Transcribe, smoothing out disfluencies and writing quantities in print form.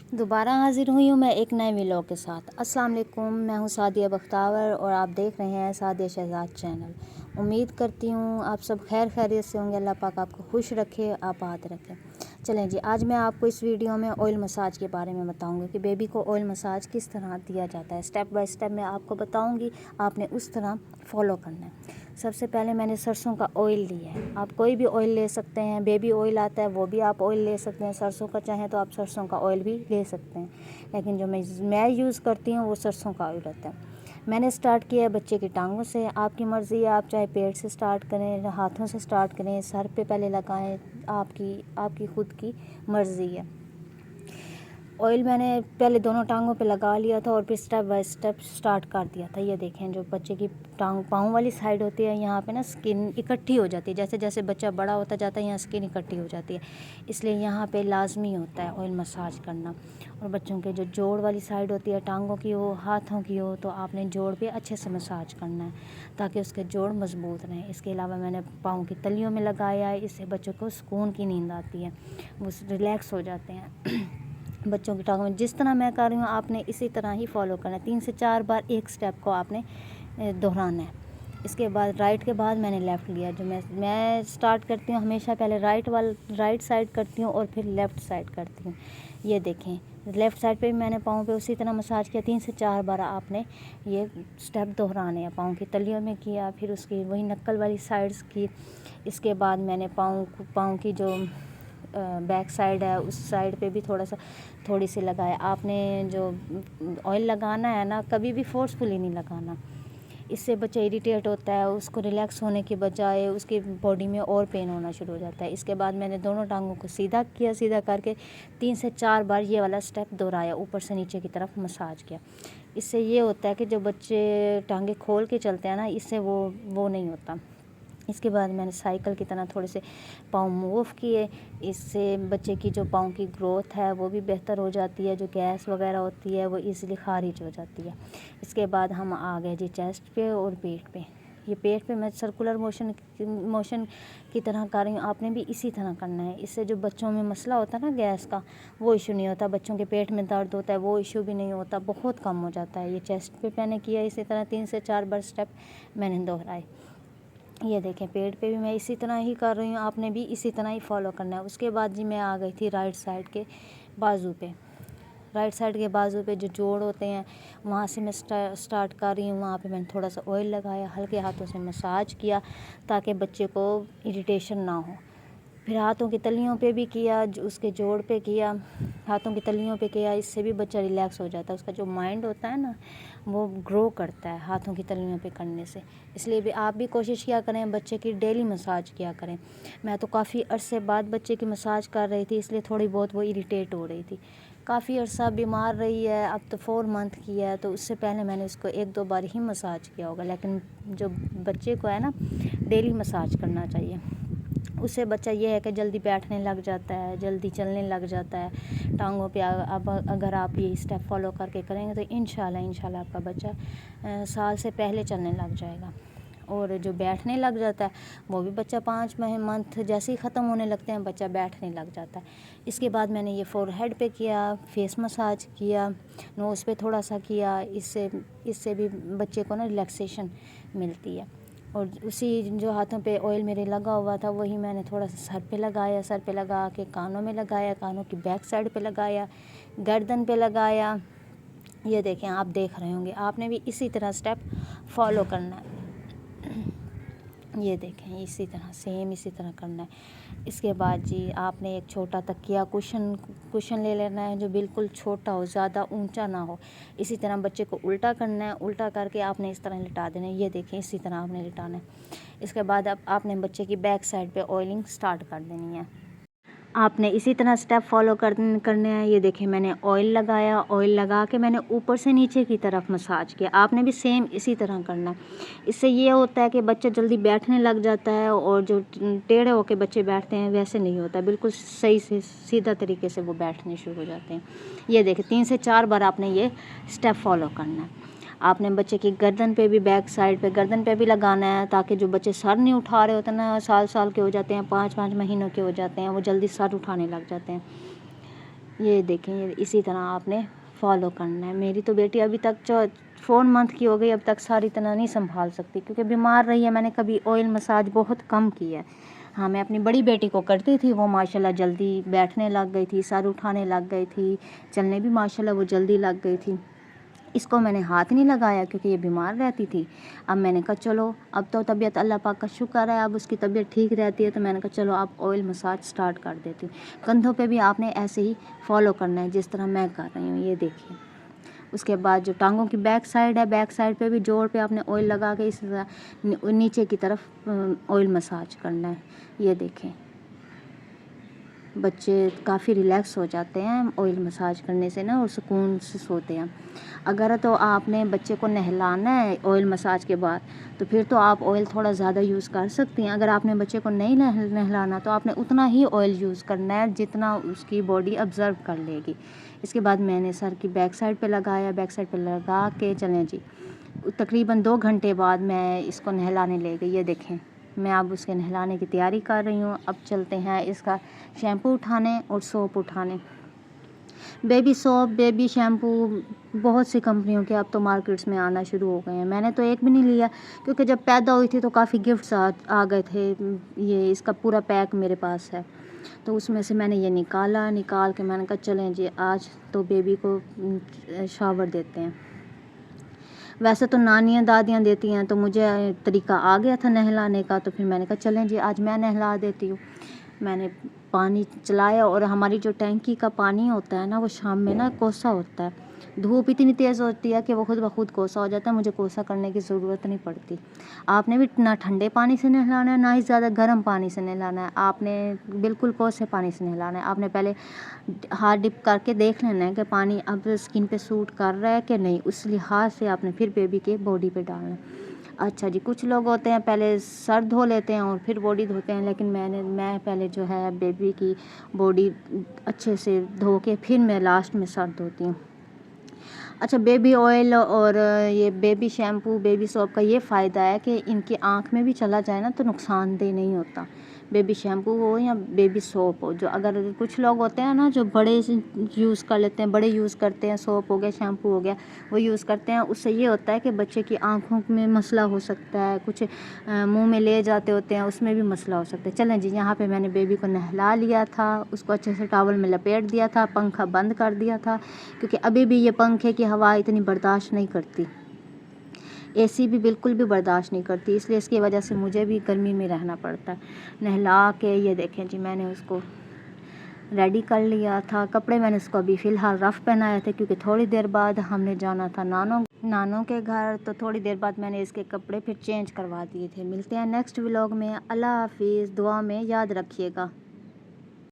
दोबारा हाजिर हुई हूँ मैं एक नए व्लॉग के साथ। अस्सलाम वालेकुम, मैं हूँ सादिया बख्तावर और आप देख रहे हैं सादिया शहजाद चैनल। उम्मीद करती हूँ आप सब खैर खैरियत से होंगे। अल्लाह पाक आपको खुश रखे, आबाद रखे। चलें जी, आज मैं आपको इस वीडियो में ऑयल मसाज के बारे में बताऊंगी कि बेबी को ऑयल मसाज किस तरह दिया जाता है। स्टेप बाय स्टेप मैं आपको बताऊंगी, आपने उस तरह फॉलो करना है। सबसे पहले मैंने सरसों का ऑयल लिया है। आप कोई भी ऑयल ले सकते हैं, बेबी ऑयल आता है वो भी आप ऑयल ले सकते हैं। सरसों का चाहें तो आप सरसों का ऑयल भी ले सकते हैं, लेकिन जो मैं यूज़ करती हूँ वो सरसों का ऑयल होता है। मैंने स्टार्ट किया है बच्चे की टांगों से। आपकी मर्ज़ी है, आप चाहे पेट से स्टार्ट करें, हाथों से स्टार्ट करें, सर पे पहले लगाएं, आपकी खुद की मर्ज़ी है। ऑयल मैंने पहले दोनों टांगों पे लगा लिया था और फिर स्टेप बाय स्टेप स्टार्ट कर दिया था। ये देखें, जो बच्चे की पाँव वाली साइड होती है, यहाँ पे ना स्किन इकट्ठी हो जाती है। जैसे जैसे बच्चा बड़ा होता जाता है यहाँ स्किन इकट्ठी हो जाती है, इसलिए यहाँ पे लाजमी होता है ऑयल मसाज करना। और बच्चों के जो जोड़ वाली साइड होती है, टांगों की हो, हाथों की हो, तो आपने जोड़ पे अच्छे से मसाज करना है ताकि उसके जोड़ मजबूत रहें। इसके अलावा मैंने पाँव की तलियों में लगाया है, इससे बच्चों को सुकून की नींद आती है, वो रिलैक्स हो जाते हैं। बच्चों की टांगों में जिस तरह मैं कर रही हूँ आपने इसी तरह ही फॉलो करना है। 3 से 4 बार एक स्टेप को आपने दोहराना है। इसके बाद राइट के बाद मैंने लेफ़्ट लिया। जो मैं स्टार्ट करती हूँ हमेशा पहले राइट साइड करती हूँ और फिर लेफ़्ट साइड करती हूँ। ये देखें, लेफ़्ट साइड पे भी मैंने पाँव पे उसी तरह मसाज किया। 3 से 4 बार आपने ये स्टेप दोहराने हैं। पाँव की तलियों में किया, फिर उसकी वही नक्कल वाली साइड्स की। इसके बाद मैंने पाँव की जो बैक साइड है उस साइड पे भी थोड़ी सी लगाया। आपने जो ऑयल लगाना है ना, कभी भी फोर्सफुली नहीं लगाना, इससे बच्चा इरिटेट होता है, उसको रिलैक्स होने के बजाय उसकी बॉडी में और पेन होना शुरू हो जाता है। इसके बाद मैंने दोनों टांगों को सीधा किया, सीधा करके 3 से 4 बार ये वाला स्टेप दोहराया, ऊपर से नीचे की तरफ मसाज किया। इससे ये होता है कि जो बच्चे टांगे खोल के चलते हैं ना, इससे वो नहीं होता। इसके बाद मैंने साइकिल की तरह थोड़े से पाँव मूव किए। इससे बच्चे की जो पाँव की ग्रोथ है वो भी बेहतर हो जाती है, जो गैस वगैरह होती है वो इजीली खारिज हो जाती है। इसके बाद हम आ गए जी चेस्ट पे और पेट पे। ये पेट पे मैं सर्कुलर मोशन की तरह कर रही हूँ, आपने भी इसी तरह करना है। इससे जो बच्चों में मसला होता है ना गैस का, वो इशू नहीं होता। बच्चों के पेट में दर्द होता है वो इशू भी नहीं होता, बहुत कम हो जाता है। ये चेस्ट पे मैंने किया इसी तरह 3 से 4 बार स्टेप मैंने दोहराए। ये देखें, पेट पे भी मैं इसी तरह ही कर रही हूँ, आपने भी इसी तरह ही फॉलो करना है। उसके बाद जी मैं आ गई थी राइट साइड के बाजू पे। राइट साइड के बाजू पे जो जोड़ होते हैं वहाँ से मैं स्टार्ट कर रही हूँ। वहाँ पे मैंने थोड़ा सा ऑयल लगाया, हल्के हाथों से मसाज किया ताकि बच्चे को इरिटेशन ना हो। फिर हाथों की तलियों पे भी किया, उसके जोड़ पे किया, हाथों की तलियों पे किया। इससे भी बच्चा रिलैक्स हो जाता है, उसका जो माइंड होता है ना वो ग्रो करता है हाथों की तलियों पे करने से। इसलिए भी आप भी कोशिश किया करें, बच्चे की डेली मसाज किया करें। मैं तो काफ़ी अरसे बाद बच्चे की मसाज कर रही थी, इसलिए थोड़ी बहुत वो इरिटेट हो रही थी। काफ़ी अरसा बीमार रही है, अब तो 4 मंथ की है, तो उससे पहले मैंने उसको 1-2 बार ही मसाज किया होगा। लेकिन जो बच्चे को है ना डेली मसाज करना चाहिए। उससे बच्चा ये है कि जल्दी बैठने लग जाता है, जल्दी चलने लग जाता है टांगों पे। अब अगर आप ये स्टेप फॉलो करके करेंगे तो इंशाल्लाह आपका बच्चा साल से पहले चलने लग जाएगा। और जो बैठने लग जाता है वो भी बच्चा 5 मंथ जैसे ही ख़त्म होने लगते हैं बच्चा बैठने लग जाता है। इसके बाद मैंने ये फोरहेड पे किया, फेस मसाज किया, नोज़ पे थोड़ा सा किया। इससे भी बच्चे को ना रिलैक्सेशन मिलती है। और उसी जो हाथों पे ऑयल मेरे लगा हुआ था वही मैंने थोड़ा सा सर पे लगाया, सर पे लगा के कानों में लगाया, कानों की बैक साइड पे लगाया, गर्दन पे लगाया। ये देखें, आप देख रहे होंगे, आपने भी इसी तरह स्टेप फॉलो करना है। ये देखें, इसी तरह सेम इसी तरह करना है। इसके बाद जी आपने एक छोटा तकिया कुशन ले लेना है जो बिल्कुल छोटा हो, ज़्यादा ऊंचा ना हो। इसी तरह बच्चे को उल्टा करना है, उल्टा करके आपने इस तरह लिटा देना है। ये देखें, इसी तरह आपने लिटाना है। इसके बाद अब आपने बच्चे की बैक साइड पे ऑयलिंग स्टार्ट कर देनी है। आपने इसी तरह स्टेप फॉलो करने हैं। ये देखें, मैंने ऑयल लगाया, ऑयल लगा के मैंने ऊपर से नीचे की तरफ मसाज किया। आपने भी सेम इसी तरह करना है। इससे ये होता है कि बच्चा जल्दी बैठने लग जाता है और जो टेढ़े होके बच्चे बैठते हैं वैसे नहीं होता, बिल्कुल सही से सीधा तरीके से वो बैठने शुरू हो जाते हैं। ये देखें, 3 से 4 बार आपने ये स्टेप फॉलो करना है। आपने बच्चे की गर्दन पे भी, बैक साइड पे गर्दन पे भी लगाना है ताकि जो बच्चे सर नहीं उठा रहे होते ना, साल के हो जाते हैं, 5 महीनों के हो जाते हैं, वो जल्दी सर उठाने लग जाते हैं। ये देखें, ये इसी तरह आपने फॉलो करना है। मेरी तो बेटी अभी तक 4 मंथ की हो गई, अब तक सारी तरह नहीं संभाल सकती क्योंकि बीमार रही है। मैंने कभी ऑयल मसाज बहुत कम की है। हाँ, मैं अपनी बड़ी बेटी को करती थी, वो माशाल्लाह जल्दी बैठने लग गई थी, सर उठाने लग गई थी, चलने भी माशाल्लाह वो जल्दी लग गई थी। इसको मैंने हाथ नहीं लगाया क्योंकि ये बीमार रहती थी। अब मैंने कहा चलो, अब तो तबीयत अल्लाह पाक का शुक्र है, अब उसकी तबीयत ठीक रहती है, तो मैंने कहा चलो आप ऑयल मसाज स्टार्ट कर देती हूँ। कंधों पे भी आपने ऐसे ही फॉलो करना है जिस तरह मैं कर रही हूँ, ये देखिए। उसके बाद जो टांगों की बैक साइड है, बैक साइड पे भी जोड़ पे आपने ऑयल लगा के इस तरह नीचे की तरफ ऑयल मसाज करना है, ये देखें। बच्चे काफ़ी रिलैक्स हो जाते हैं ऑयल मसाज करने से ना, और सुकून से सोते हैं। अगर तो आपने बच्चे को नहलाना है ऑयल मसाज के बाद, तो फिर तो आप ऑयल थोड़ा ज़्यादा यूज़ कर सकती हैं। अगर आपने बच्चे को नहीं नहलाना, तो आपने उतना ही ऑयल यूज़ करना है जितना उसकी बॉडी ऑब्ज़र्व कर लेगी। इसके बाद मैंने सर की बैक साइड पे लगाया, बैक साइड पे लगा के चलें जी। तकरीबन 2 घंटे बाद मैं इसको नहलाने ले गई। ये देखें, मैं अब उसके नहलाने की तैयारी कर रही हूँ। अब चलते हैं इसका शैम्पू उठाने और सोप उठाने। बेबी सोप, बेबी शैम्पू बहुत सी कंपनियों के अब तो मार्केट्स में आना शुरू हो गए हैं। मैंने तो एक भी नहीं लिया क्योंकि जब पैदा हुई थी तो काफ़ी गिफ्ट्स आ गए थे। ये इसका पूरा पैक मेरे पास है, तो उसमें से मैंने ये निकाल के मैंने कहा चलें जी, आज तो बेबी को शावर देते हैं। वैसे तो नानियाँ दादियाँ देती हैं, तो मुझे तरीका आ गया था नहलाने का, तो फिर मैंने कहा चलें जी, आज मैं नहला देती हूँ। मैंने पानी चलाया, और हमारी जो टैंकी का पानी होता है ना, वो शाम में ना कोसा होता है। धूप इतनी तेज़ होती है कि वो खुद ब खुद कोसा हो जाता है। मुझे कोसा करने की ज़रूरत नहीं पड़ती। आपने भी ना ठंडे पानी से नहलाना है, ना ही ज़्यादा गर्म पानी से नहलाना है। आपने बिल्कुल कोसे पानी से नहलाना है। आपने पहले हाथ डिप करके देख लेना है कि पानी अब स्किन पे सूट कर रहा है कि नहीं, उस लिहाज से आपने फिर बेबी के बॉडी पे डालना है। अच्छा जी, कुछ लोग होते हैं पहले सर धो लेते हैं और फिर बॉडी धोते हैं, लेकिन मैं पहले जो है बेबी की बॉडी अच्छे से धो के फिर मैं लास्ट में सर धोती हूँ। अच्छा, बेबी ऑयल और ये बेबी शैम्पू, बेबी सोप का ये फ़ायदा है कि इनकी आँख में भी चला जाए ना तो नुकसानदेह नहीं होता। बेबी शैम्पू हो या बेबी सोप हो, जो अगर कुछ लोग होते हैं ना जो बड़े यूज़ कर लेते हैं, बड़े यूज़ करते हैं, सोप हो गया, शैम्पू हो गया, वो यूज़ करते हैं, उससे ये होता है कि बच्चे की आँखों में मसला हो सकता है, कुछ मुंह में ले जाते होते हैं, उसमें भी मसला हो सकता है। चलें जी, यहाँ पे मैंने बेबी को नहला लिया था, उसको अच्छे से टॉवल में लपेट दिया था, पंखा बंद कर दिया था क्योंकि अभी भी ये पंखे की हवा इतनी बर्दाश्त नहीं करती, एसी भी बिल्कुल भी बर्दाश्त नहीं करती, इसलिए इसकी वजह से मुझे भी गर्मी में रहना पड़ता है। नहला के ये देखें जी, मैंने उसको रेडी कर लिया था। कपड़े मैंने उसको अभी फ़िलहाल रफ़ पहनाए थे क्योंकि थोड़ी देर बाद हमने जाना था नानों के घर, तो थोड़ी देर बाद मैंने इसके कपड़े फिर चेंज करवा दिए थे। मिलते हैं नेक्स्ट व्लॉग में। अल्लाह हाफिज़, दुआ में याद रखिएगा।